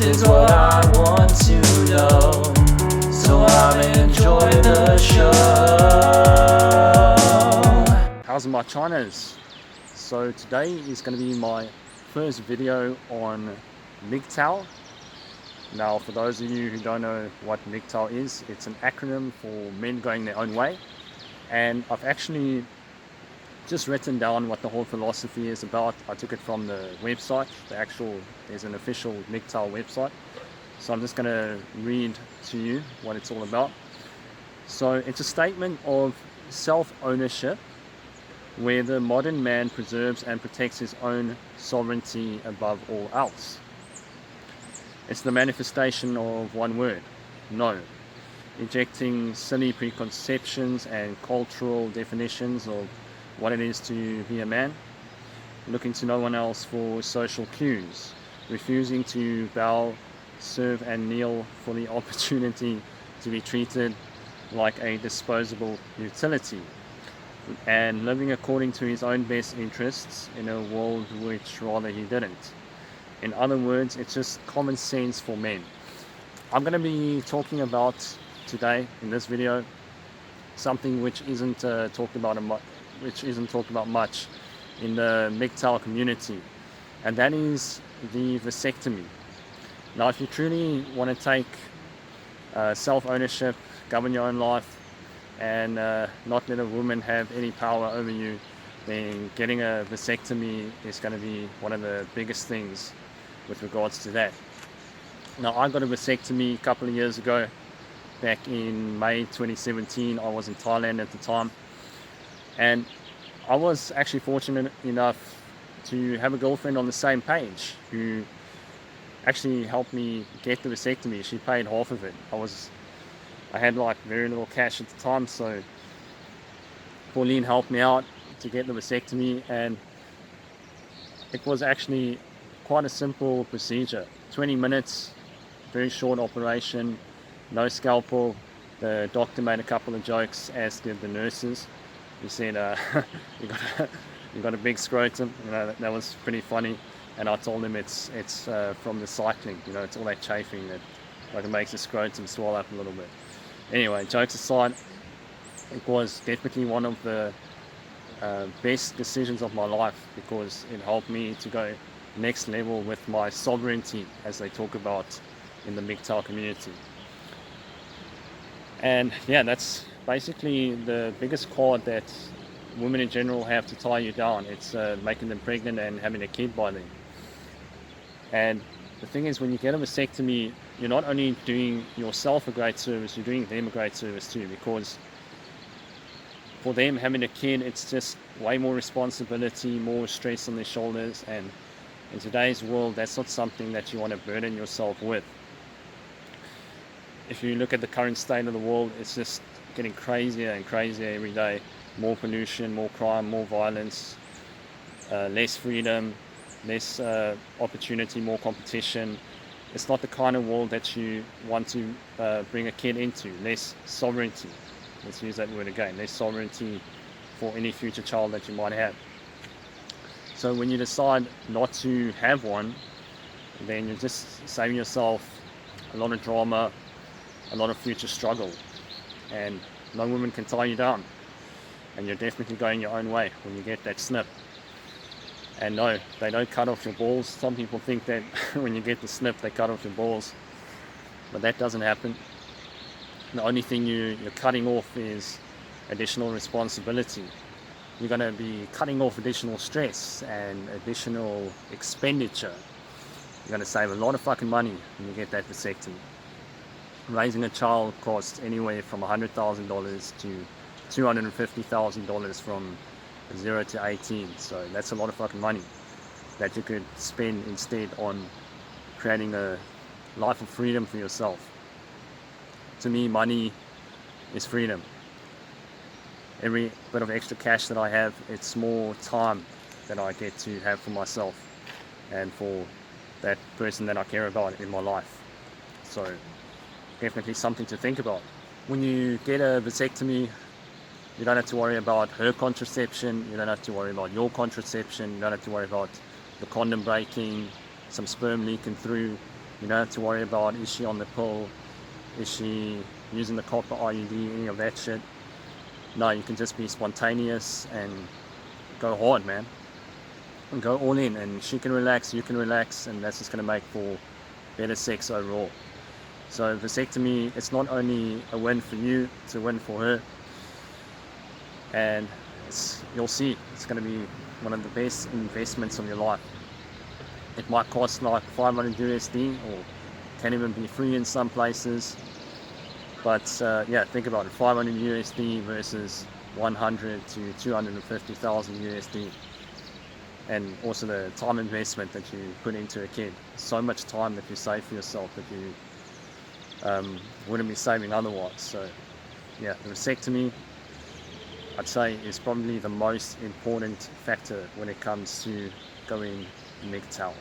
truth is what I want to know, so I'll enjoy the show. How's my Chinas? So today is going to be my first video on MGTOW. Now, for those of you who don't know what MGTOW is, it's an acronym for Men Going Their Own Way. And I've actually just written down what the whole philosophy is about. I took it from the website, there's an official MGTOW website. So I'm just going to read to you what it's all about. So it's a statement of self-ownership where the modern man preserves and protects his own sovereignty above all else. It's the manifestation of one word, no, ejecting silly preconceptions and cultural definitions of what it is to be a man, looking to no one else for social cues, refusing to bow, serve and kneel for the opportunity to be treated like a disposable utility, and living according to his own best interests in a world which rather he didn't. In other words, it's just common sense for men. I'm going to be talking about today in this video something which isn't talked about much in the MGTOW community, and that is the vasectomy. Now, if you truly want to take self-ownership, govern your own life, and not let a woman have any power over you, then getting a vasectomy is going to be one of the biggest things with regards to that. Now, I got a vasectomy a couple of years ago, back in May 2017. I was in Thailand at the time, and I was actually fortunate enough to have a girlfriend on the same page who actually helped me get the vasectomy. She paid half of it. I had like very little cash at the time, so Pauline helped me out to get the vasectomy, and it was actually quite a simple procedure. 20 minutes, very short operation, no scalpel. The doctor made a couple of jokes, as did the nurses. He said, you got a big scrotum. You know, that was pretty funny. And I told him it's from the cycling. You know, it's all that chafing that like it makes the scrotum swell up a little bit. Anyway, jokes aside, it was definitely one of the best decisions of my life, because it helped me to go next level with my sovereignty, as they talk about in the MGTOW community. And yeah, that's basically the biggest card that women in general have to tie you down. It's making them pregnant and having a kid by them. And the thing is, when you get a vasectomy, you're not only doing yourself a great service, you're doing them a great service too, because for them having a kid, it's just way more responsibility, more stress on their shoulders, and in today's world, that's not something that you want to burden yourself with. If you look at the current state of the world, it's just getting crazier and crazier every day. More pollution, more crime, more violence, less freedom, less opportunity, more competition. It's not the kind of world that you want to bring a kid into. Less sovereignty. Let's use that word again. Less sovereignty for any future child that you might have. So when you decide not to have one, then you're just saving yourself a lot of drama, a lot of future struggle, and no woman can tie you down, and you're definitely going your own way when you get that snip. And no, they don't cut off your balls. Some people think that when you get the snip they cut off your balls, but that doesn't happen. The only thing you're cutting off is additional responsibility. You're going to be cutting off additional stress and additional expenditure. You're going to save a lot of fucking money when you get that vasectomy. Raising a child costs anywhere from $100,000 to $250,000 from 0 to 18. So that's a lot of fucking money that you could spend instead on creating a life of freedom for yourself. To me, money is freedom. Every bit of extra cash that I have, it's more time that I get to have for myself and for that person that I care about in my life. So definitely something to think about. When you get a vasectomy, you don't have to worry about her contraception, you don't have to worry about your contraception, you don't have to worry about the condom breaking, some sperm leaking through. You don't have to worry about, is she on the pill, is she using the copper IUD, any of that shit. No, you can just be spontaneous and go hard, man, and go all in, and she can relax, you can relax, and that's just going to make for better sex overall. So vasectomy, it's not only a win for you, it's a win for her, and you'll see, it's going to be one of the best investments of your life. It might cost like 500 USD, or can even be free in some places, but yeah, think about it, 500 USD versus 100 to 250,000 USD, and also the time investment that you put into a kid. So much time that you save for yourself that you wouldn't be saving otherwise. So yeah, the vasectomy, I'd say, is probably the most important factor when it comes to going MGTOW.